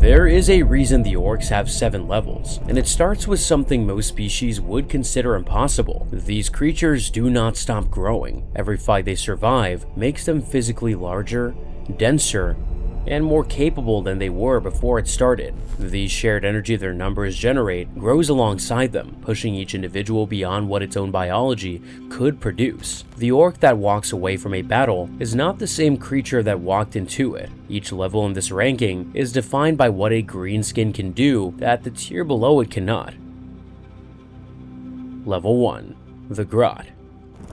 There is a reason the Orks have 7 levels, and it starts with something most species would consider impossible. These creatures do not stop growing. Every fight they survive makes them physically larger, denser, and more capable than they were before it started. The shared energy their numbers generate grows alongside them, pushing each individual beyond what its own biology could produce. The Ork that walks away from a battle is not the same creature that walked into it. Each level in this ranking is defined by what a Greenskin can do that the tier below it cannot. Level 1. The Grot.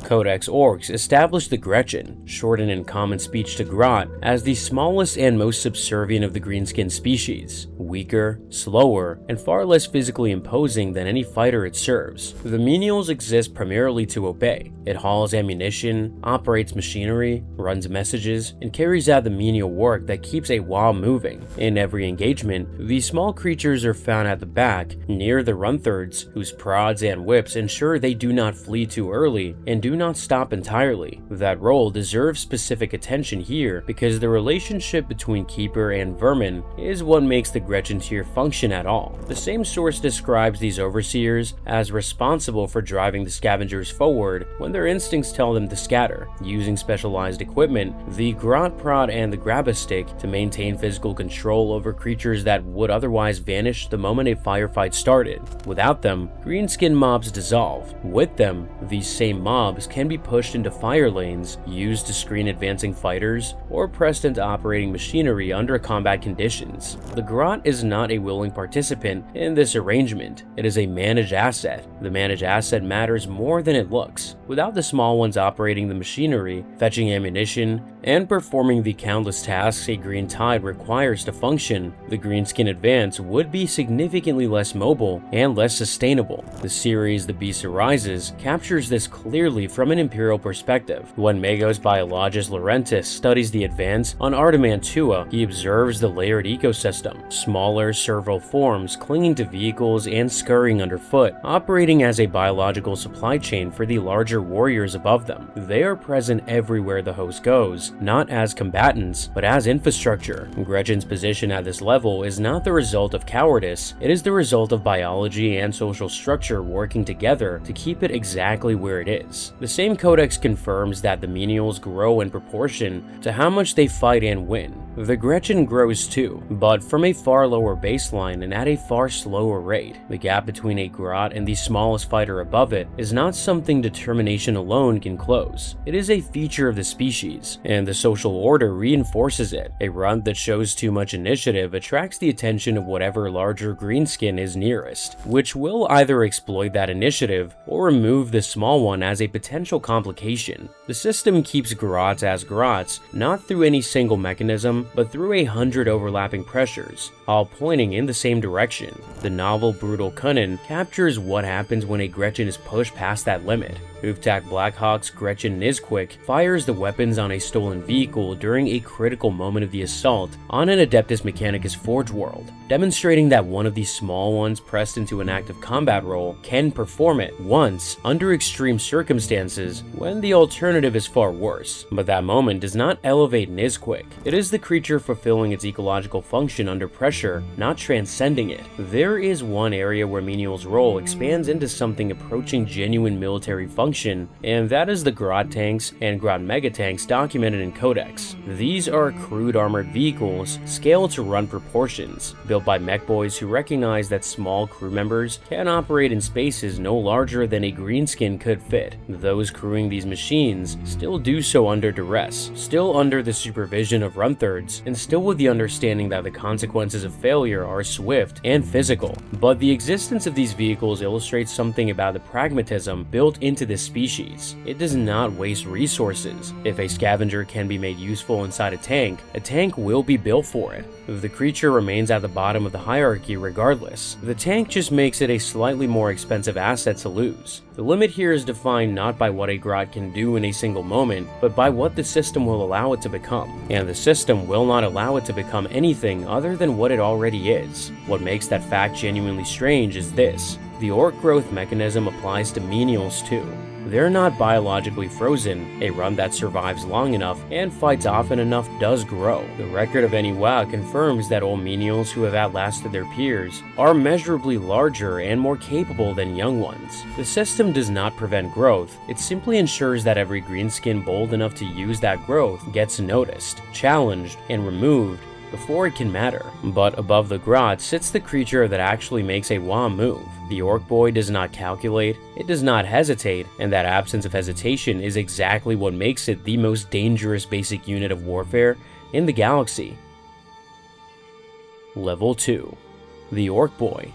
Codex Orks established the Gretchin, shortened in common speech to Grot, as the smallest and most subservient of the greenskin species, weaker, slower, and far less physically imposing than any fighter it serves. The menials exist primarily to obey. It hauls ammunition, operates machinery, runs messages, and carries out the menial work that keeps a WoW moving. In every engagement, these small creatures are found at the back, near the run-thirds, whose prods and whips ensure they do not flee too early and do not stop entirely. That role deserves specific attention here because the relationship between Keeper and Vermin is what makes the Gretchin tier function at all. The same source describes these overseers as responsible for driving the scavengers forward when their instincts tell them to scatter, using specialized equipment, the Grot Prod and the Grab-a-Stick, to maintain physical control over creatures that would otherwise vanish the moment a firefight started. Without them, greenskin mobs dissolve. With them, these same mobs can be pushed into fire lanes, used to screen advancing fighters, or pressed into operating machinery under combat conditions. The Grot is not a willing participant in this arrangement. It is a managed asset. The managed asset matters more than it looks. Without the small ones operating the machinery, fetching ammunition, and performing the countless tasks a green tide requires to function, the greenskin advance would be significantly less mobile and less sustainable. The series The Beast Arises captures this clearly from an Imperial perspective. When Magos biologist Laurentis studies the advance on Artamantua, he observes the layered ecosystem, smaller serval forms clinging to vehicles and scurrying underfoot, operating as a biological supply chain for the larger warriors above them. They are present everywhere the host goes, not as combatants, but as infrastructure. Gretchin's position at this level is not the result of cowardice, it is the result of biology and social structure working together to keep it exactly where it is. The same codex confirms that the menials grow in proportion to how much they fight and win. The Gretchin grows too, but from a far lower baseline and at a far slower rate. The gap between a Grot and the smallest fighter above it is not something determination alone can close. It is a feature of the species, and the social order reinforces it. A runt that shows too much initiative attracts the attention of whatever larger greenskin is nearest, which will either exploit that initiative or remove the small one as a potential complication. The system keeps Grots as Grots, not through any single mechanism, but through 100 overlapping pressures, all pointing in the same direction. The novel Brutal Kunnin captures what happens when a Gretchin is pushed past that limit. Hooftack Blackhawk's Gretchin Nizquick fires the weapons on a stolen vehicle during a critical moment of the assault on an Adeptus Mechanicus Forge world, demonstrating that one of these small ones pressed into an active combat role can perform it once under extreme circumstances when the alternative is far worse. But that moment does not elevate Nizquick. It is the creature fulfilling its ecological function under pressure, not transcending it. There is one area where Menial's role expands into something approaching genuine military function, and that is the Grot tanks and Grot megatanks documented in Codex. These are crude armored vehicles scaled to run proportions, built by mech boys who recognize that small crew members can operate in spaces no larger than a greenskin could fit. Those crewing these machines still do so under duress, still under the supervision of run-thirds, and still with the understanding that the consequences of failure are swift and physical. But the existence of these vehicles illustrates something about the pragmatism built into this species. It does not waste resources. If a scavenger can be made useful inside a tank will be built for it. The creature remains at the bottom of the hierarchy regardless. The tank just makes it a slightly more expensive asset to lose. The limit here is defined not by what a Grot can do in a single moment, but by what the system will allow it to become. And the system will not allow it to become anything other than what it already is. What makes that fact genuinely strange is this: the Ork growth mechanism applies to menials too. They're not biologically frozen. A run that survives long enough and fights often enough does grow. The record of any WoW confirms that old menials who have outlasted their peers are measurably larger and more capable than young ones. The system does not prevent growth, it simply ensures that every greenskin bold enough to use that growth gets noticed, challenged, and removed before it can matter. But above the Grot sits the creature that actually makes a WoW move. The Ork boy does not calculate, it does not hesitate, and that absence of hesitation is exactly what makes it the most dangerous basic unit of warfare in the galaxy. Level 2. The Ork Boy.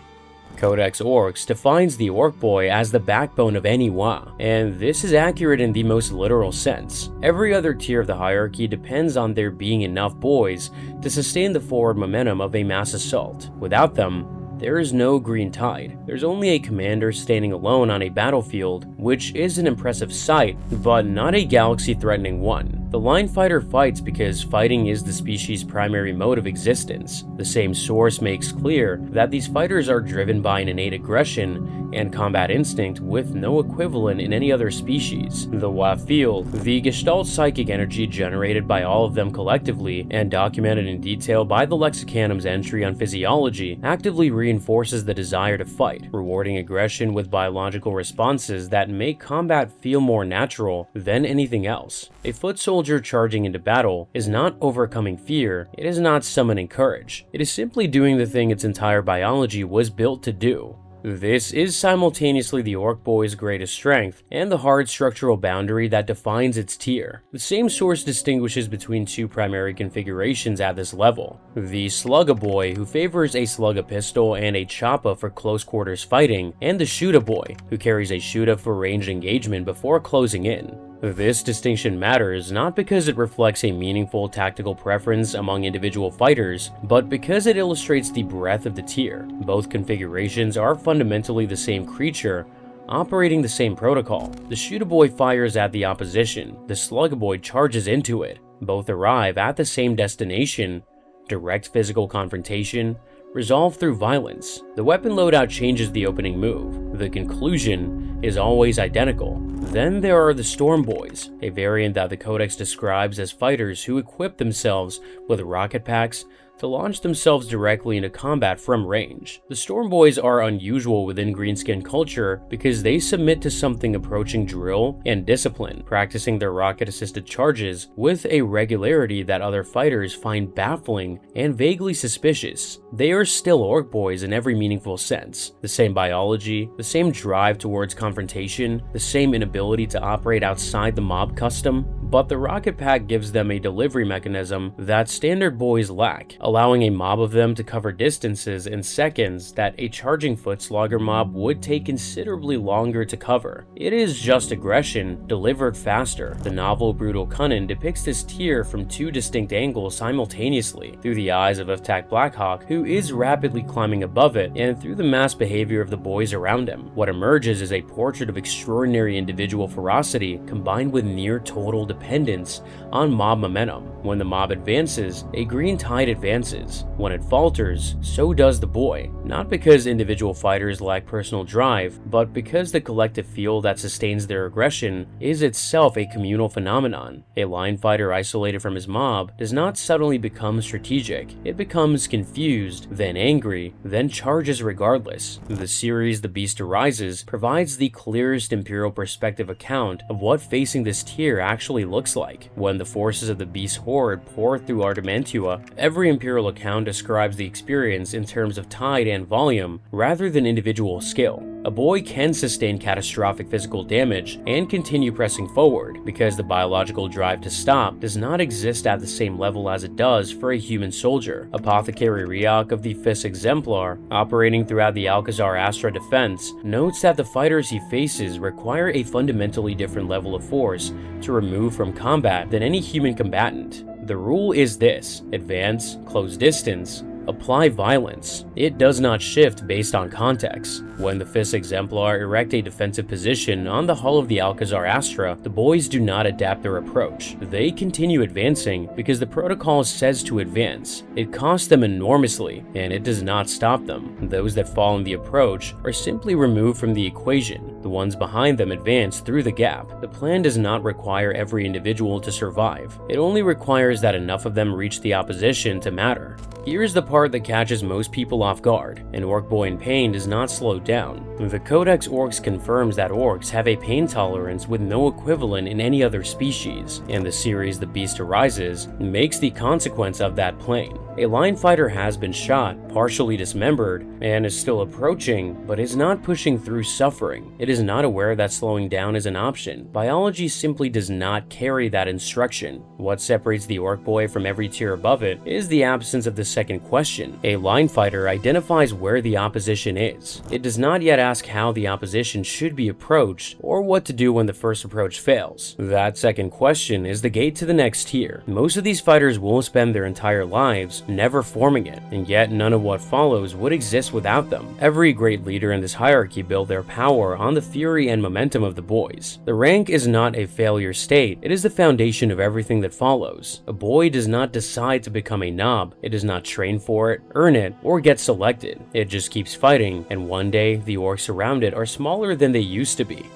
Codex Orks defines the Ork Boy as the backbone of any WoW, and this is accurate in the most literal sense. Every other tier of the hierarchy depends on there being enough boys to sustain the forward momentum of a mass assault. Without them, there is no green tide. There's only a commander standing alone on a battlefield, which is an impressive sight, but not a galaxy-threatening one. The line fighter fights because fighting is the species' primary mode of existence. The same source makes clear that these fighters are driven by an innate aggression and combat instinct with no equivalent in any other species. The WoW field, the gestalt psychic energy generated by all of them collectively and documented in detail by the Lexicanum's entry on Physiology, actively reinforces the desire to fight, rewarding aggression with biological responses that make combat feel more natural than anything else. A foot soldier charging into battle is not overcoming fear, it is not summoning courage, it is simply doing the thing its entire biology was built to do. This is simultaneously the Ork Boy's greatest strength and the hard structural boundary that defines its tier. The same source distinguishes between two primary configurations at this level. The Slugga Boy, who favors a Slugga pistol and a Choppa for close quarters fighting, and the Shoota Boy, who carries a Shoota for ranged engagement before closing in. This distinction matters not because it reflects a meaningful tactical preference among individual fighters, but because it illustrates the breadth of the tier. Both configurations are fundamentally the same creature, operating the same protocol. The Shoota Boy fires at the opposition, the Slugga Boy charges into it. Both arrive at the same destination: direct physical confrontation, resolved through violence. The weapon loadout changes the opening move. The conclusion is always identical. Then there are the Storm Boys, a variant that the Codex describes as fighters who equip themselves with rocket packs to launch themselves directly into combat from range. The Storm Boys are unusual within Greenskin culture because they submit to something approaching drill and discipline, practicing their rocket-assisted charges with a regularity that other fighters find baffling and vaguely suspicious. They are still Ork Boys in every meaningful sense. The same biology, the same drive towards confrontation, the same inability to operate outside the mob custom, but the rocket pack gives them a delivery mechanism that standard boys lack, allowing a mob of them to cover distances in seconds that a charging foot slugger mob would take considerably longer to cover. It is just aggression, delivered faster. The novel Brutal Kunnin depicts this tier from two distinct angles simultaneously, through the eyes of Uftak Blackhawk, who is rapidly climbing above it, and through the mass behavior of the boys around him. What emerges is a portrait of extraordinary individual ferocity combined with near total dependence on mob momentum. When the mob advances, a green tide advances. When it falters, so does the boy. Not because individual fighters lack personal drive, but because the collective feel that sustains their aggression is itself a communal phenomenon. A line fighter isolated from his mob does not suddenly become strategic. It becomes confused, then angry, then charges regardless. The series The Beast Arises provides the clearest Imperial perspective account of what facing this tier actually looks like. When the forces of the Beast Horde pour through Ardemantua, every Imperial account describes the experience in terms of tide and volume, rather than individual skill. A boy can sustain catastrophic physical damage and continue pressing forward, because the biological drive to stop does not exist at the same level as it does for a human soldier. Apothecary Riok of the 5th Exemplar, operating throughout the Alcazar Astra defense, notes that the fighters he faces require a fundamentally different level of force to remove from combat than any human combatant. The rule is this: advance, close distance, apply violence. It does not shift based on context. When the Fist Exemplar erect a defensive position on the hull of the Alcazar Astra, the Boyz do not adapt their approach. They continue advancing because the protocol says to advance. It costs them enormously, and it does not stop them. Those that fall in the approach are simply removed from the equation. The ones behind them advance through the gap. The plan does not require every individual to survive. It only requires that enough of them reach the opposition to matter. Here's the part that catches most people off guard. An Ork boy in pain does not slow down. The Codex Orks confirms that Orks have a pain tolerance with no equivalent in any other species, and the series The Beast Arises makes the consequence of that plain. A line fighter has been shot, partially dismembered, and is still approaching, but is not pushing through suffering. It is not aware that slowing down is an option. Biology simply does not carry that instruction. What separates the Ork boy from every tier above it is the absence of the second question. A line fighter identifies where the opposition is. It does not yet ask how the opposition should be approached or what to do when the first approach fails. That second question is the gate to the next tier. Most of these fighters will spend their entire lives never forming it, and yet none of what follows would exist without them. Every great leader in this hierarchy built their power on the fury and momentum of the Boyz. The rank is not a failure state, it is the foundation of everything that follows. A boy does not decide to become a Nob, it does not train for it, earn it, or get selected. It just keeps fighting, and one day the Orks around it are smaller than they used to be.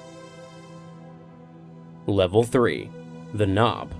Level 3. The Nob.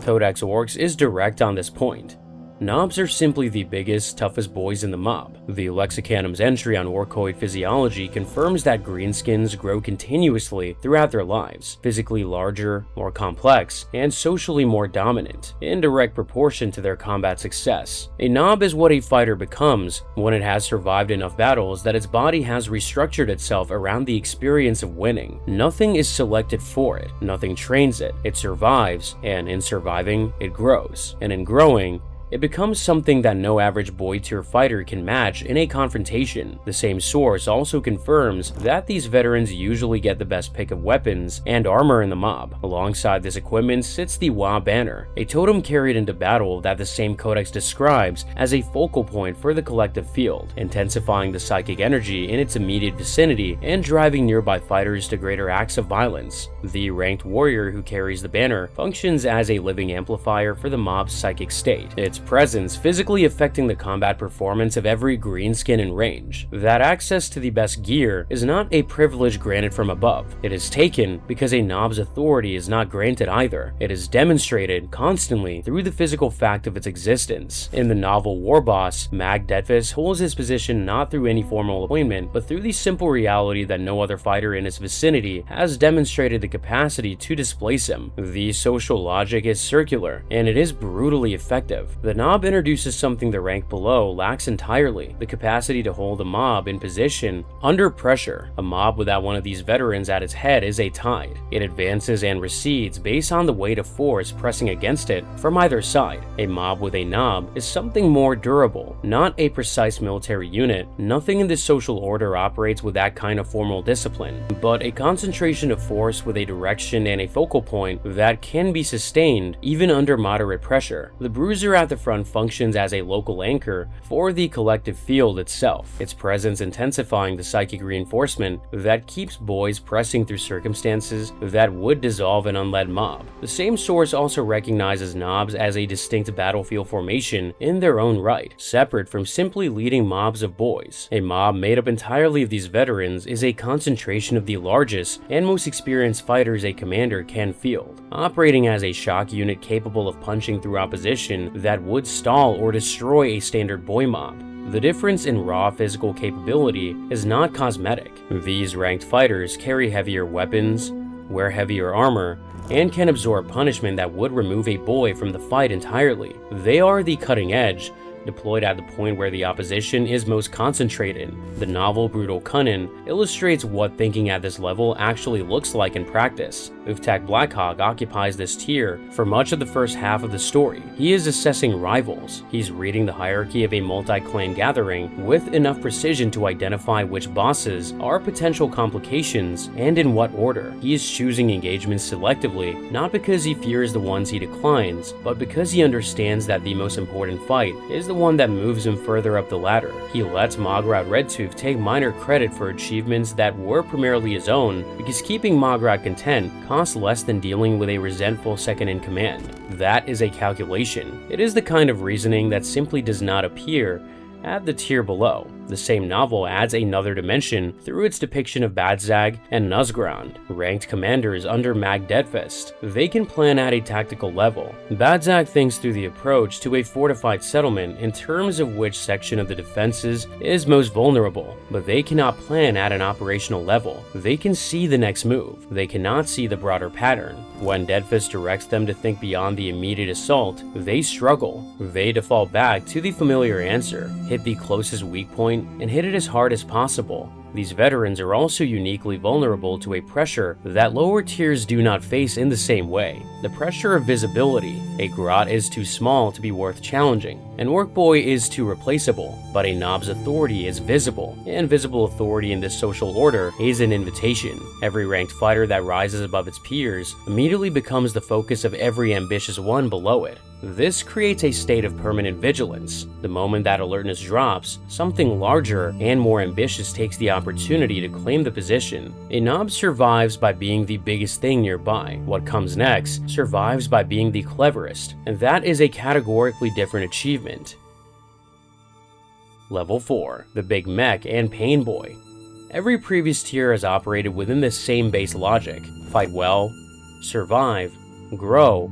Codex Orks is direct on this point. Nobs are simply the biggest, toughest boys in the mob. The Lexicanum's entry on Orkoid Physiology confirms that greenskins grow continuously throughout their lives, physically larger, more complex, and socially more dominant, in direct proportion to their combat success. A Nob is what a fighter becomes when it has survived enough battles that its body has restructured itself around the experience of winning. Nothing is selected for it, nothing trains it, it survives, and in surviving, it grows, and in growing, it becomes something that no average boy tier fighter can match in a confrontation. The same source also confirms that these veterans usually get the best pick of weapons and armor in the mob. Alongside this equipment sits the Wa banner, a totem carried into battle that the same codex describes as a focal point for the collective field, intensifying the psychic energy in its immediate vicinity and driving nearby fighters to greater acts of violence. The ranked warrior who carries the banner functions as a living amplifier for the mob's psychic state, its presence physically affecting the combat performance of every greenskin in range. That access to the best gear is not a privilege granted from above. It is taken because a Nob's authority is not granted either. It is demonstrated constantly through the physical fact of its existence. In the novel War Boss, Mag Detvis holds his position not through any formal appointment, but through the simple reality that no other fighter in his vicinity has demonstrated the capacity to displace him. The social logic is circular, and it is brutally effective. The Nob introduces something the rank below lacks entirely, the capacity to hold a mob in position under pressure. A mob without one of these veterans at its head is a tide. It advances and recedes based on the weight of force pressing against it from either side. A mob with a Nob is something more durable, not a precise military unit. Nothing in this social order operates with that kind of formal discipline, but a concentration of force with a direction and a focal point that can be sustained even under moderate pressure. The bruiser at the front functions as a local anchor for the collective field itself, its presence intensifying the psychic reinforcement that keeps boys pressing through circumstances that would dissolve an unled mob. The same source also recognizes Nobs as a distinct battlefield formation in their own right, separate from simply leading mobs of boys. A mob made up entirely of these veterans is a concentration of the largest and most experienced fighters a commander can field, operating as a shock unit capable of punching through opposition that would stall or destroy a standard boy mob. The difference in raw physical capability is not cosmetic. These ranked fighters carry heavier weapons, wear heavier armor, and can absorb punishment that would remove a boy from the fight entirely. They are the cutting edge, deployed at the point where the opposition is most concentrated. The novel Brutal Kunnin illustrates what thinking at this level actually looks like in practice. Uftak Blackhawk occupies this tier for much of the first half of the story. He is assessing rivals. He's reading the hierarchy of a multi-clan gathering with enough precision to identify which bosses are potential complications and in what order. He is choosing engagements selectively, not because he fears the ones he declines, but because he understands that the most important fight is the one that moves him further up the ladder. He lets Magrat Redtooth take minor credit for achievements that were primarily his own, because keeping Magrat content costs less than dealing with a resentful second-in-command. That is a calculation. It is the kind of reasoning that simply does not appear at the tier below. The same novel adds another dimension through its depiction of Badzag and Nuzgrond, ranked commanders under Mag Deadfist. They can plan at a tactical level. Badzag thinks through the approach to a fortified settlement in terms of which section of the defenses is most vulnerable, but they cannot plan at an operational level. They can see the next move. They cannot see the broader pattern. When Deadfist directs them to think beyond the immediate assault, they struggle. They default back to the familiar answer: hit the closest weak point and hit it as hard as possible. These veterans are also uniquely vulnerable to a pressure that lower tiers do not face in the same way: the pressure of visibility. A Grot is too small to be worth challenging. An Ork boy is too replaceable, but a Nobz authority is visible, and visible authority in this social order is an invitation. Every ranked fighter that rises above its peers immediately becomes the focus of every ambitious one below it. This creates a state of permanent vigilance. The moment that alertness drops, something larger and more ambitious takes the opportunity to claim the position. A Nobz survives by being the biggest thing nearby. What comes next survives by being the cleverest, and that is a categorically different achievement. Level 4. The Big Mek and Painboyz. Every previous tier has operated within the same base logic: fight well, survive, grow,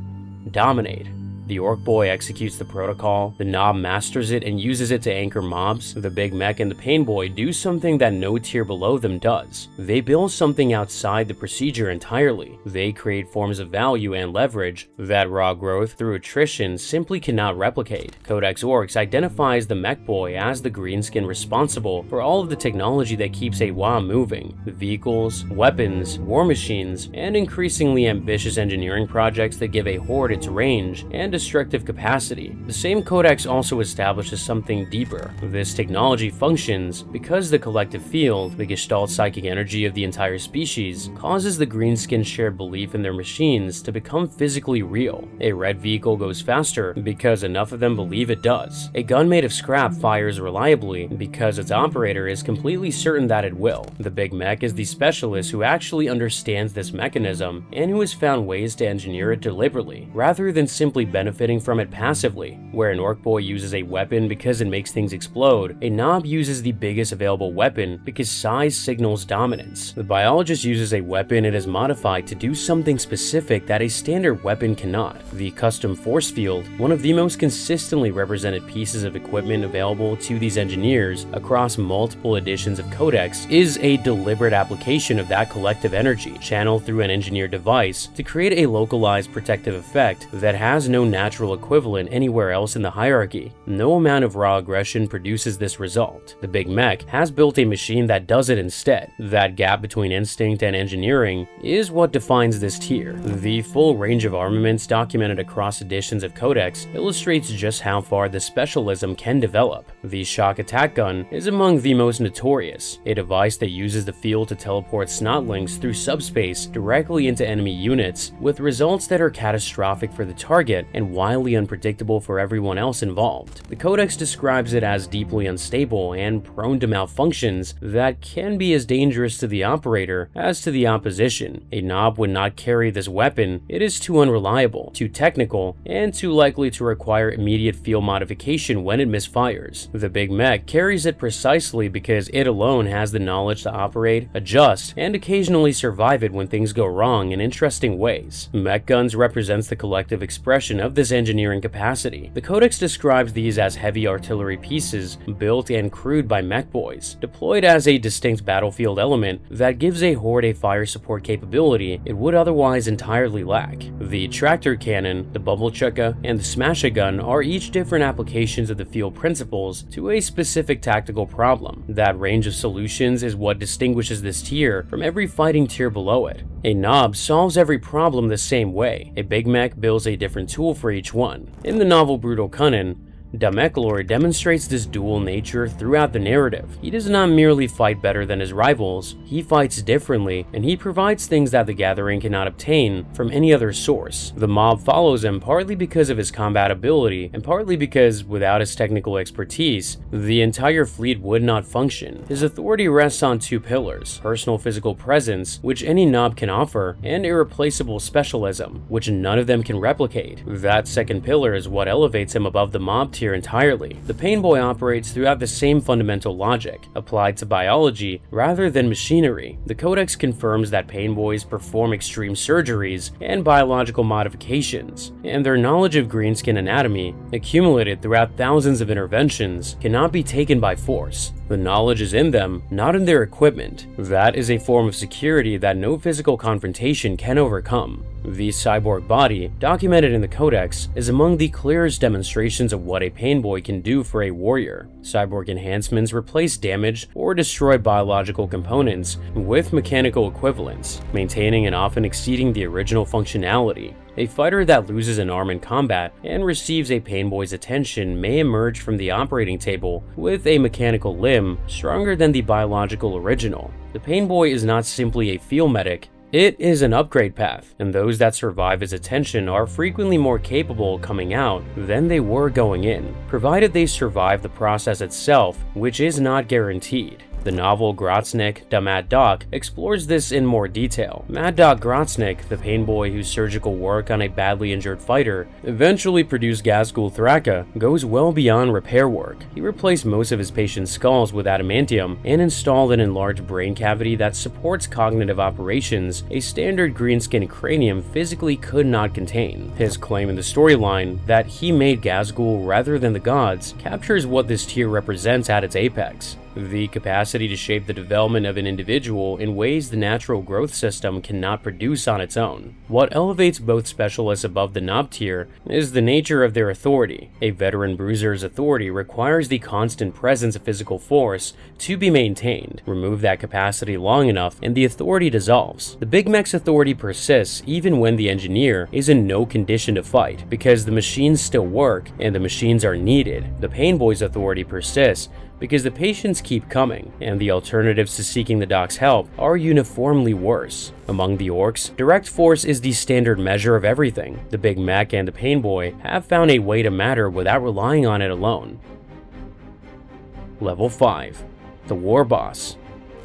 dominate. The Ork boy executes the protocol, the Nob masters it and uses it to anchor mobs. The Big Mek and the Painboyz do something that no tier below them does. They build something outside the procedure entirely. They create forms of value and leverage that raw growth through attrition simply cannot replicate. Codex Orks identifies the Mek boy as the Greenskin responsible for all of the technology that keeps a WA moving: the vehicles, weapons, war machines, and increasingly ambitious engineering projects that give a horde its range and destructive capacity. The same Codex also establishes something deeper. This technology functions because the collective field, the Gestalt psychic energy of the entire species, causes the Greenskins' shared belief in their machines to become physically real. A red vehicle goes faster because enough of them believe it does. A gun made of scrap fires reliably because its operator is completely certain that it will. The Big Mek is the specialist who actually understands this mechanism and who has found ways to engineer it deliberately, rather than simply benefiting from it passively. Where an Ork boy uses a weapon because it makes things explode, a Nob uses the biggest available weapon because size signals dominance. The biologist uses a weapon it has modified to do something specific that a standard weapon cannot. The custom force field, one of the most consistently represented pieces of equipment available to these engineers across multiple editions of Codex, is a deliberate application of that collective energy, channeled through an engineered device to create a localized protective effect that has no natural equivalent anywhere else in the hierarchy. No amount of raw aggression produces this result. The Big Mek has built a machine that does it instead. That gap between instinct and engineering is what defines this tier. The full range of armaments documented across editions of Codex illustrates just how far the specialism can develop. The shock attack gun is among the most notorious, a device that uses the field to teleport snotlings through subspace directly into enemy units, with results that are catastrophic for the target and wildly unpredictable for everyone else involved. The Codex describes it as deeply unstable and prone to malfunctions that can be as dangerous to the operator as to the opposition. A Nob would not carry this weapon. It is too unreliable, too technical, and too likely to require immediate field modification when it misfires. The Big Mek carries it precisely because it alone has the knowledge to operate, adjust, and occasionally survive it when things go wrong in interesting ways. Mech guns represents the collective expression of this engineering capacity. The Codex describes these as heavy artillery pieces built and crewed by mech boys, deployed as a distinct battlefield element that gives a horde a fire support capability it would otherwise entirely lack. The tractor cannon, the bubble chukka, and the smasher gun are each different applications of the field principles to a specific tactical problem. That range of solutions is what distinguishes this tier from every fighting tier below it. A Nob solves every problem the same way. A Big Mek builds a different tool for each one. In the novel Brutal Kunnin, Dameklor demonstrates this dual nature throughout the narrative. He does not merely fight better than his rivals, he fights differently, and he provides things that the Gathering cannot obtain from any other source. The mob follows him partly because of his combat ability, and partly because, without his technical expertise, the entire fleet would not function. His authority rests on two pillars: personal physical presence, which any Nob can offer, and irreplaceable specialism, which none of them can replicate. That second pillar is what elevates him above the mob tier entirely. The Painboy operates throughout the same fundamental logic, applied to biology rather than machinery. The Codex confirms that Painboys perform extreme surgeries and biological modifications, and their knowledge of Greenskin anatomy, accumulated throughout thousands of interventions, cannot be taken by force. The knowledge is in them, not in their equipment. That is a form of security that no physical confrontation can overcome. The cyborg body, documented in the Codex, is among the clearest demonstrations of what a Painboy can do for a warrior. Cyborg enhancements replace damaged or destroyed biological components with mechanical equivalents, maintaining and often exceeding the original functionality. A fighter that loses an arm in combat and receives a Painboy's attention may emerge from the operating table with a mechanical limb stronger than the biological original. The Painboy is not simply a field medic, it is an upgrade path, and those that survive his attention are frequently more capable coming out than they were going in, provided they survive the process itself, which is not guaranteed. The novel Grotsnik, the Mad Doc, explores this in more detail. Mad Doc Grotsnik, the Painboy whose surgical work on a badly injured fighter eventually produced Ghazghkull Thraka, goes well beyond repair work. He replaced most of his patient's skulls with adamantium and installed an enlarged brain cavity that supports cognitive operations a standard Greenskin cranium physically could not contain. His claim in the storyline that he made Ghazghkull rather than the gods captures what this tier represents at its apex: the capacity to shape the development of an individual in ways the natural growth system cannot produce on its own. What elevates both specialists above the Nob tier is the nature of their authority. A veteran bruiser's authority requires the constant presence of physical force to be maintained. Remove that capacity long enough and the authority dissolves. The Big Mek's authority persists even when the engineer is in no condition to fight, because the machines still work and the machines are needed. The Painboy's authority persists because the patients keep coming, and the alternatives to seeking the doc's help are uniformly worse. Among the Orks, direct force is the standard measure of everything. The Big Mek and the Painboy have found a way to matter without relying on it alone. Level 5. The War Boss.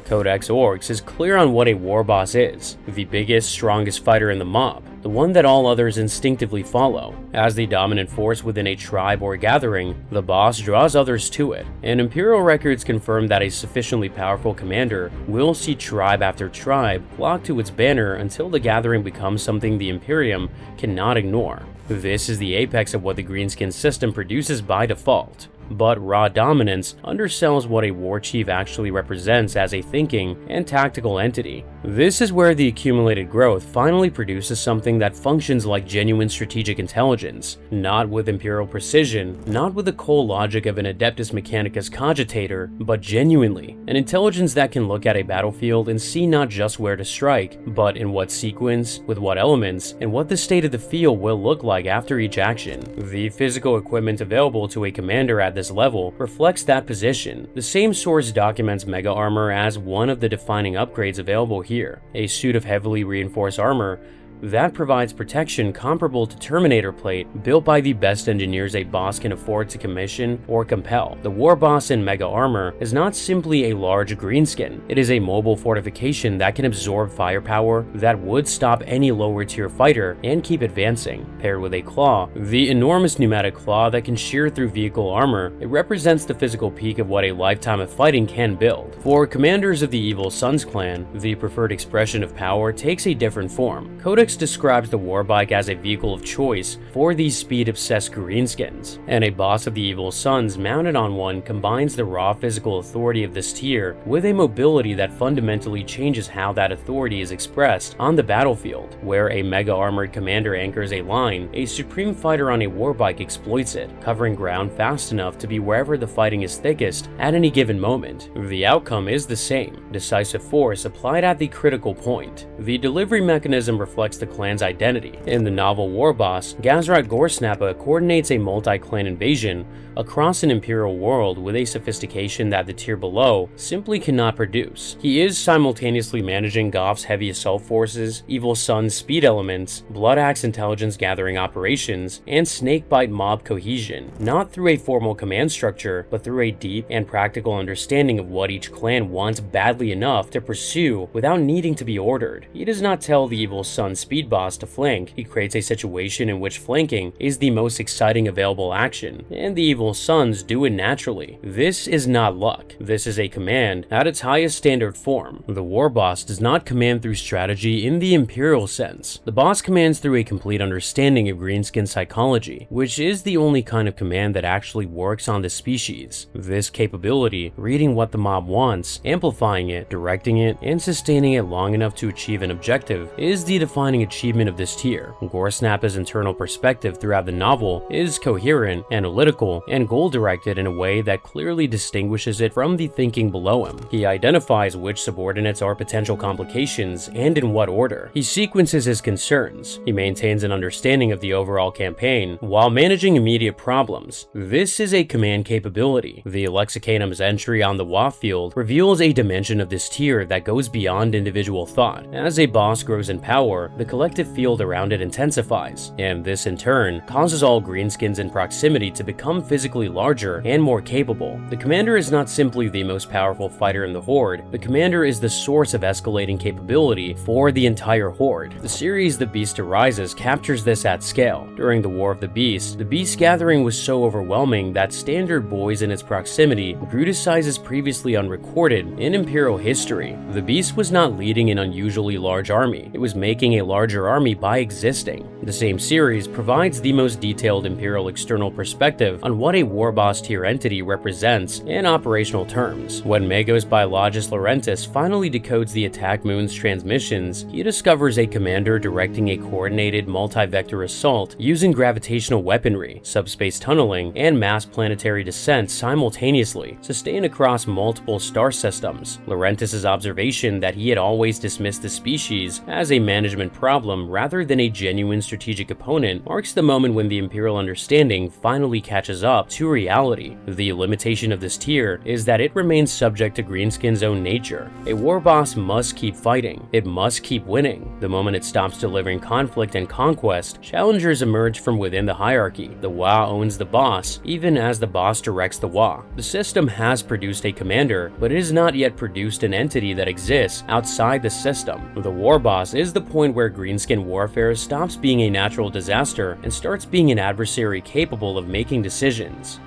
Codex Orks is clear on what a war boss is: the biggest, strongest fighter in the mob, the one that all others instinctively follow. As the dominant force within a tribe or gathering, the boss draws others to it, and Imperial records confirm that a sufficiently powerful commander will see tribe after tribe flock to its banner until the gathering becomes something the Imperium cannot ignore. This is the apex of what the Greenskin system produces by default. But raw dominance undersells what a war chief actually represents as a thinking and tactical entity. This is where the accumulated growth finally produces something that functions like genuine strategic intelligence, not with imperial precision, not with the cold logic of an Adeptus Mechanicus cogitator, but genuinely, an intelligence that can look at a battlefield and see not just where to strike, but in what sequence, with what elements, and what the state of the field will look like after each action. The physical equipment available to a commander at this level reflects that position. The same source documents Mega Armor as one of the defining upgrades available here, a suit of heavily reinforced armor that provides protection comparable to Terminator Plate, built by the best engineers a boss can afford to commission or compel. The War Boss in Mega Armor is not simply a large greenskin, it is a mobile fortification that can absorb firepower that would stop any lower tier fighter and keep advancing. Paired with a claw, the enormous pneumatic claw that can shear through vehicle armor, it represents the physical peak of what a lifetime of fighting can build. For commanders of the Evil Sons clan, the preferred expression of power takes a different form. Codex describes the warbike as a vehicle of choice for these speed-obsessed greenskins, and a boss of the Evil Sons mounted on one combines the raw physical authority of this tier with a mobility that fundamentally changes how that authority is expressed on the battlefield. Where a mega armored commander anchors a line, a supreme fighter on a warbike exploits it, covering ground fast enough to be wherever the fighting is thickest at any given moment. The outcome is the same: decisive force applied at the critical point. The delivery mechanism reflects the clan's identity. In the novel War Boss, Ghazghkull coordinates a multi-clan invasion across an imperial world with a sophistication that the tier below simply cannot produce. He is simultaneously managing Goff's heavy assault forces, Evil Sun's speed elements, Blood Axe intelligence gathering operations, and Snakebite mob cohesion, not through a formal command structure, but through a deep and practical understanding of what each clan wants badly enough to pursue without needing to be ordered. He does not tell the Evil Sun speed boss to flank, he creates a situation in which flanking is the most exciting available action, and the Evil Suns do it naturally. This is not luck, this is a command at its highest standard form. The War Boss does not command through strategy in the imperial sense. The boss commands through a complete understanding of Greenskin psychology, which is the only kind of command that actually works on the species. This capability, reading what the mob wants, amplifying it, directing it, and sustaining it long enough to achieve an objective, is the defining achievement of this tier. Goresnappa's internal perspective throughout the novel is coherent, analytical, and goal-directed in a way that clearly distinguishes it from the thinking below him. He identifies which subordinates are potential complications and in what order. He sequences his concerns. He maintains an understanding of the overall campaign while managing immediate problems. This is a command capability. The Lexicanum's entry on the WoW field reveals a dimension of this tier that goes beyond individual thought. As a boss grows in power, the collective field around it intensifies, and this in turn causes all greenskins in proximity to become physically larger and more capable. The commander is not simply the most powerful fighter in the horde, the commander is the source of escalating capability for the entire horde. The series The Beast Arises captures this at scale. During the War of the Beast gathering was so overwhelming that standard Boyz in its proximity grew to sizes previously unrecorded in Imperial history. The Beast was not leading an unusually large army, it was making a larger army by existing. The same series provides the most detailed Imperial external perspective on what a War Boss tier entity represents in operational terms. When Magos Biologist Laurentis finally decodes the attack moon's transmissions, he discovers a commander directing a coordinated multi-vector assault using gravitational weaponry, subspace tunneling, and mass planetary descent simultaneously, sustained across multiple star systems. Laurentis' observation that he had always dismissed the species as a management problem rather than a genuine strategic opponent marks the moment when the Imperial understanding finally catches up to reality. The limitation of this tier is that it remains subject to Greenskin's own nature. A war boss must keep fighting. It must keep winning. The moment it stops delivering conflict and conquest, challengers emerge from within the hierarchy. The WoW owns the boss, even as the boss directs the WoW. The system has produced a commander, but it has not yet produced an entity that exists outside the system. The war boss is the point where Greenskin warfare stops being a natural disaster and starts being an adversary capable of making decisions.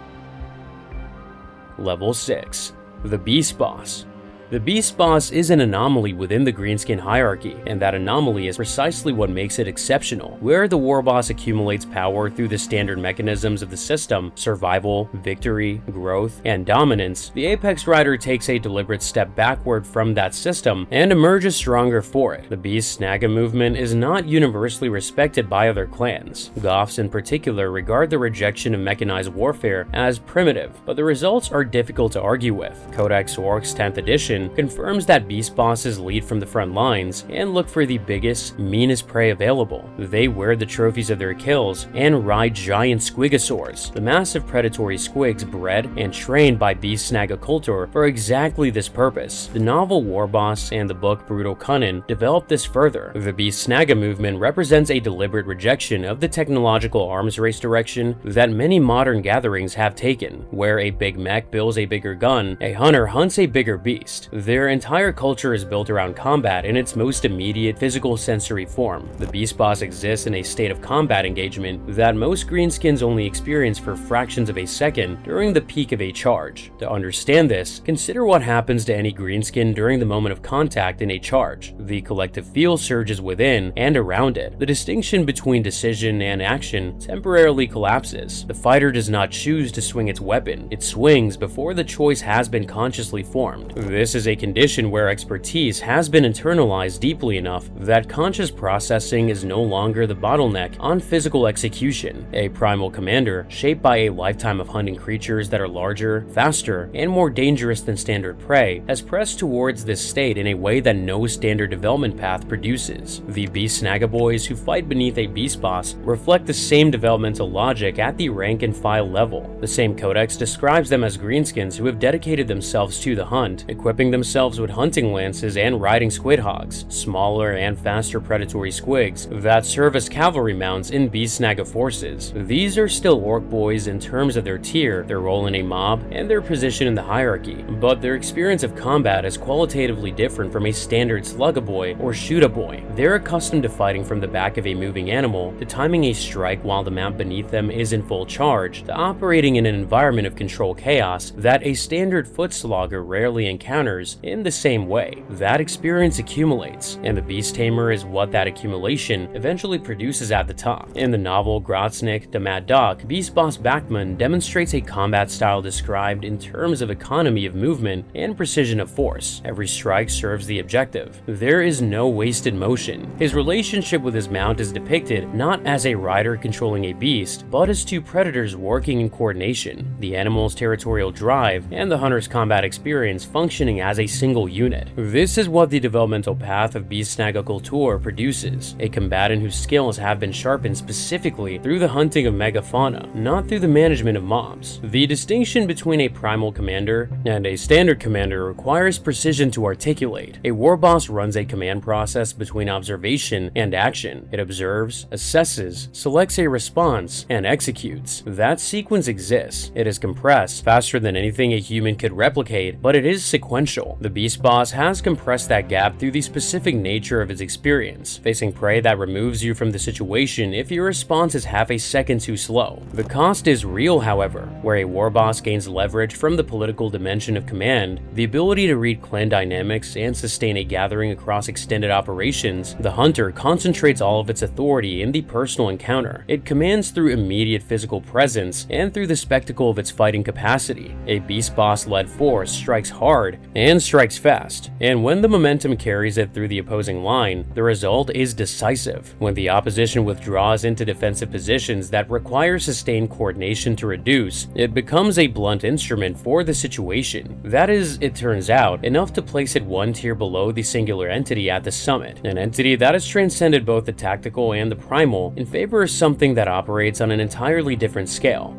Level 6. The Beast Boss. The Beast Boss is an anomaly within the Greenskin hierarchy, and that anomaly is precisely what makes it exceptional. Where the War Boss accumulates power through the standard mechanisms of the system, survival, victory, growth, and dominance, the Apex Rider takes a deliberate step backward from that system and emerges stronger for it. The Beast Snaga movement is not universally respected by other clans. Goths in particular regard the rejection of mechanized warfare as primitive, but the results are difficult to argue with. Codex Orks 10th edition confirms that beast bosses lead from the front lines and look for the biggest, meanest prey available. They wear the trophies of their kills and ride giant squigosaurs, the massive predatory squigs bred and trained by Beast Snagaculture for exactly this purpose. The novel War Boss and the book Brutal Kunnin develop this further. The Beast Snaga movement represents a deliberate rejection of the technological arms race direction that many modern gatherings have taken, where a big mech builds a bigger gun, a hunter hunts a bigger beast. Their entire culture is built around combat in its most immediate physical sensory form. The Beast Boss exists in a state of combat engagement that most greenskins only experience for fractions of a second during the peak of a charge. To understand this, consider what happens to any greenskin during the moment of contact in a charge. The collective field surges within and around it. The distinction between decision and action temporarily collapses. The fighter does not choose to swing its weapon. It swings before the choice has been consciously formed. This This is a condition where expertise has been internalized deeply enough that conscious processing is no longer the bottleneck on physical execution. A primal commander, shaped by a lifetime of hunting creatures that are larger, faster, and more dangerous than standard prey, has pressed towards this state in a way that no standard development path produces. The beast Boyz who fight beneath a beast boss reflect the same developmental logic at the rank and file level. The same codex describes them as greenskins who have dedicated themselves to the hunt, equipping themselves with hunting lances and riding squidhogs, smaller and faster predatory squigs that serve as cavalry mounts in beast forces. These are still orc boys in terms of their tier, their role in a mob, and their position in the hierarchy, but their experience of combat is qualitatively different from a standard slug-a-boy or shoot-a-boy. They're accustomed to fighting from the back of a moving animal, to timing a strike while the mount beneath them is in full charge, to operating in an environment of control chaos that a standard foot slogger rarely encounters in the same way. That experience accumulates, and the beast tamer is what that accumulation eventually produces at the top. In the novel Grotsnik, the Mad Dog, Beast Boss Backman demonstrates a combat style described in terms of economy of movement and precision of force. Every strike serves the objective. There is no wasted motion. His relationship with his mount is depicted not as a rider controlling a beast, but as two predators working in coordination, the animal's territorial drive and the hunter's combat experience functioning as a single unit. This is what the developmental path of Beast Ghazghkull produces, a combatant whose skills have been sharpened specifically through the hunting of megafauna, not through the management of mobs. The distinction between a primal commander and a standard commander requires precision to articulate. A war boss runs a command process between observation and action. It observes, assesses, selects a response, and executes. That sequence exists. It is compressed, faster than anything a human could replicate, but it is sequential. The beast boss has compressed that gap through the specific nature of its experience, facing prey that removes you from the situation if your response is half a second too slow. The cost is real, however, where a war boss gains leverage from the political dimension of command, the ability to read clan dynamics and sustain a gathering across extended operations. The hunter concentrates all of its authority in the personal encounter. It commands through immediate physical presence and through the spectacle of its fighting capacity. A beast boss-led force strikes hard and strikes fast, and when the momentum carries it through the opposing line, the result is decisive. When the opposition withdraws into defensive positions that require sustained coordination to reduce, it becomes a blunt instrument for the situation. That is, it turns out, enough to place it one tier below the singular entity at the summit, an entity that has transcended both the tactical and the primal in favor of something that operates on an entirely different scale.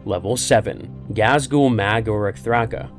Level 7. Ghazghkull Thraka.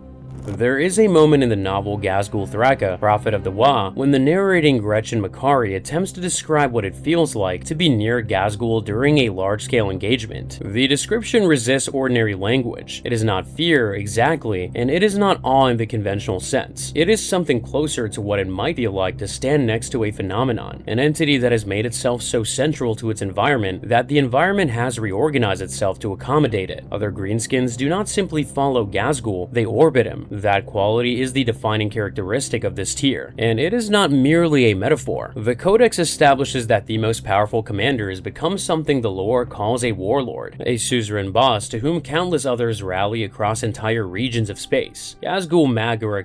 There is a moment in the novel Ghazghkull Thraka, Prophet of the Wa, when the narrating Gretchin Makari attempts to describe what it feels like to be near Ghazghkull during a large-scale engagement. The description resists ordinary language. It is not fear, exactly, and it is not awe in the conventional sense. It is something closer to what it might feel like to stand next to a phenomenon, an entity that has made itself so central to its environment that the environment has reorganized itself to accommodate it. Other greenskins do not simply follow Ghazghkull, they orbit him. That quality is the defining characteristic of this tier, and it is not merely a metaphor. The Codex establishes that the most powerful commanders become something the lore calls a warlord, a suzerain boss to whom countless others rally across entire regions of space. Ghazghkull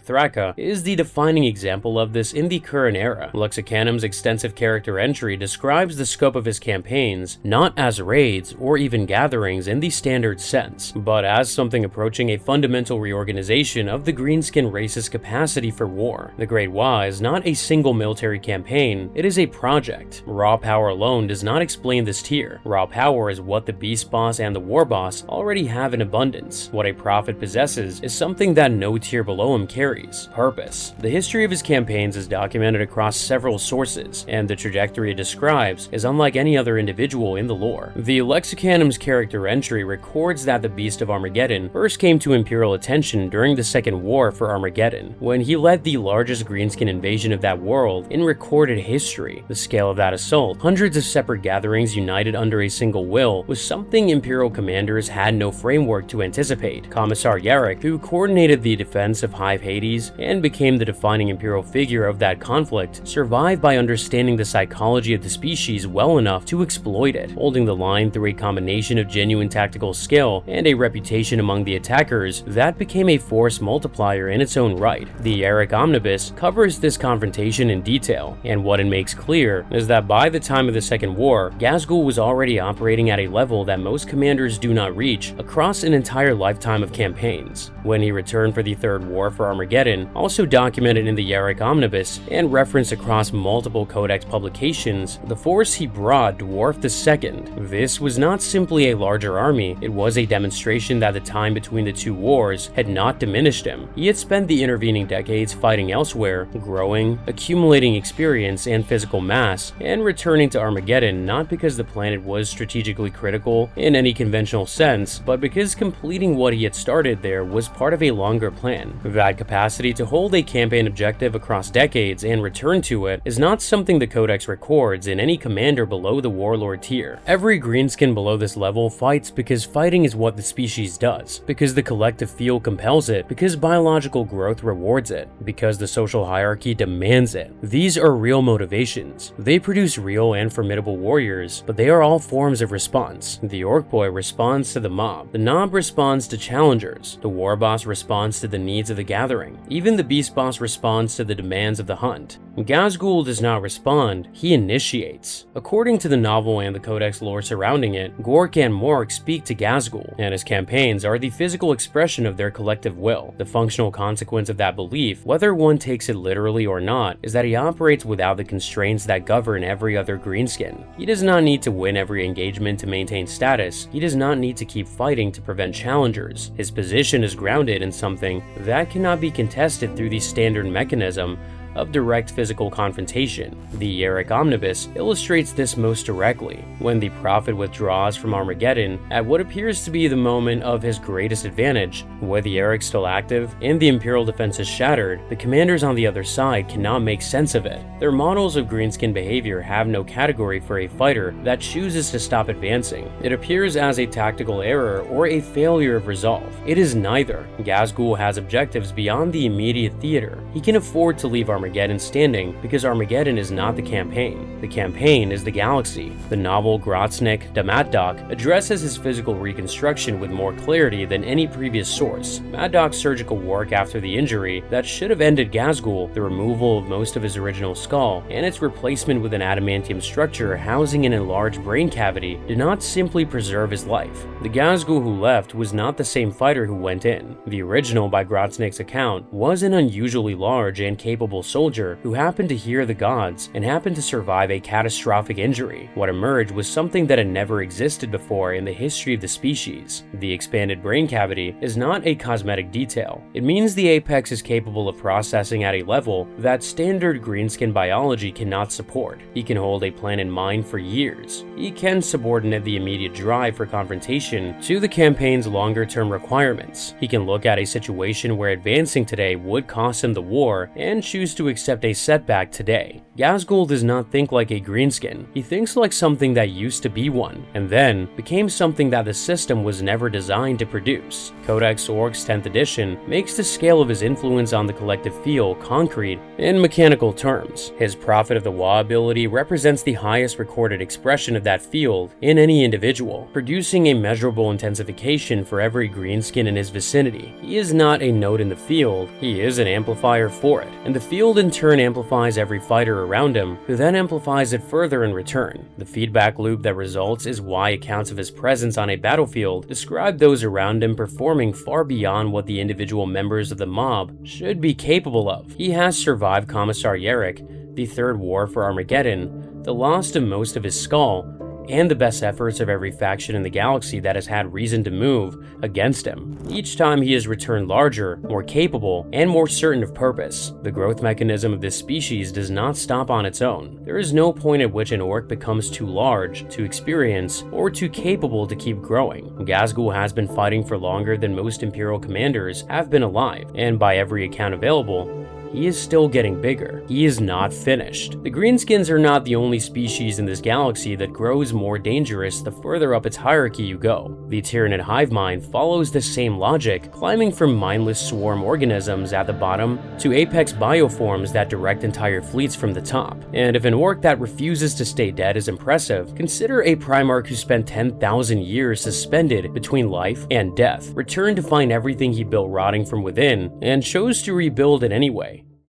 Thraka is the defining example of this in the current era. Lexicanum's extensive character entry describes the scope of his campaigns not as raids or even gatherings in the standard sense, but as something approaching a fundamental reorganization of the greenskin race's capacity for war. The Great Wa is not a single military campaign, it is a project. Raw power alone does not explain this tier. Raw power is what the beast boss and the war boss already have in abundance. What a prophet possesses is something that no tier below him carries: purpose. The history of his campaigns is documented across several sources, and the trajectory it describes is unlike any other individual in the lore. The Lexicanum's character entry records that the Beast of Armageddon first came to Imperial attention during the Second War for Armageddon, when he led the largest greenskin invasion of that world in recorded history. The scale of that assault, hundreds of separate gatherings united under a single will, was something Imperial commanders had no framework to anticipate. Commissar Uruk, who coordinated the defense of Hive Hades and became the defining Imperial figure of that conflict, survived by understanding the psychology of the species well enough to exploit it, holding the line through a combination of genuine tactical skill and a reputation among the attackers that became a force multiplier multiplier in its own right. The Uruk Omnibus covers this confrontation in detail, and what it makes clear is that by the time of the Second War, Ghazghkull was already operating at a level that most commanders do not reach across an entire lifetime of campaigns. When he returned for the Third War for Armageddon, also documented in the Uruk Omnibus and referenced across multiple Codex publications, the force he brought dwarfed the Second. This was not simply a larger army, it was a demonstration that the time between the two wars had not diminished him. He had spent the intervening decades fighting elsewhere, growing, accumulating experience and physical mass, and returning to Armageddon not because the planet was strategically critical in any conventional sense, but because completing what he had started there was part of a longer plan. That capacity to hold a campaign objective across decades and return to it is not something the Codex records in any commander below the Warlord tier. Every Greenskin below this level fights because fighting is what the species does, because the collective field compels it, because biological growth rewards it, because the social hierarchy demands it. These are real motivations. They produce real and formidable warriors, but they are all forms of response. The Ork Boy responds to the mob, the Nob responds to challengers, the Warboss responds to the needs of the gathering, even the Beastboss responds to the demands of the hunt. Ghazghkull does not respond, he initiates. According to the novel and the Codex lore surrounding it, Gork and Mork speak to Ghazghkull, and his campaigns are the physical expression of their collective will. The functional consequence of that belief, whether one takes it literally or not, is that he operates without the constraints that govern every other Greenskin. He does not need to win every engagement to maintain status, he does not need to keep fighting to prevent challengers. His position is grounded in something that cannot be contested through the standard mechanism of direct physical confrontation. The Uruk Omnibus illustrates this most directly, when the Prophet withdraws from Armageddon at what appears to be the moment of his greatest advantage. With the Uruk still active and the Imperial defenses shattered, the commanders on the other side cannot make sense of it. Their models of Greenskin behavior have no category for a fighter that chooses to stop advancing. It appears as a tactical error or a failure of resolve. It is neither. Ghazghkull has objectives beyond the immediate theater. He can afford to leave Armageddon standing because Armageddon is not the campaign. The campaign is the galaxy. The novel Grotsnik da Matdock addresses his physical reconstruction with more clarity than any previous source. Matdock's surgical work after the injury that should have ended Ghazghkull, the removal of most of his original skull, and its replacement with an adamantium structure housing an enlarged brain cavity, did not simply preserve his life. The Ghazghkull who left was not the same fighter who went in. The original, by Grotsnik's account, was an unusually large and capable soldier who happened to hear the gods and happened to survive a catastrophic injury. What emerged was something that had never existed before in the history of the species. The expanded brain cavity is not a cosmetic detail. It means the apex is capable of processing at a level that standard Greenskin biology cannot support. He can hold a plan in mind for years. He can subordinate the immediate drive for confrontation to the campaign's longer-term requirements. He can look at a situation where advancing today would cost him the war and choose to accept a setback today. Ghazghkull does not think like a Greenskin. He thinks like something that used to be one, and then became something that the system was never designed to produce. Codex Orks 10th edition makes the scale of his influence on the collective field concrete in mechanical terms. His Prophet of the Wa ability represents the highest recorded expression of that field in any individual, producing a measurable intensification for every Greenskin in his vicinity. He is not a node in the field, he is an amplifier for it, and the field in turn amplifies every fighter around him, who then amplifies it further in return. The feedback loop that results is why accounts of his presence on a battlefield describe those around him performing far beyond what the individual members of the mob should be capable of. He has survived Commissar Uruk, the Third War for Armageddon, the loss of most of his skull, and the best efforts of every faction in the galaxy that has had reason to move against him. Each time he has returned larger, more capable, and more certain of purpose. The growth mechanism of this species does not stop on its own. There is no point at which an orc becomes too large, too experienced, or too capable to keep growing. Ghazghkull has been fighting for longer than most Imperial commanders have been alive, and by every account available, he is still getting bigger. He is not finished. The Greenskins are not the only species in this galaxy that grows more dangerous the further up its hierarchy you go. The Tyranid hive mind follows the same logic, climbing from mindless swarm organisms at the bottom to apex bioforms that direct entire fleets from the top. And if an orc that refuses to stay dead is impressive, consider a Primarch who spent 10,000 years suspended between life and death, returned to find everything he built rotting from within, and chose to rebuild it anyway.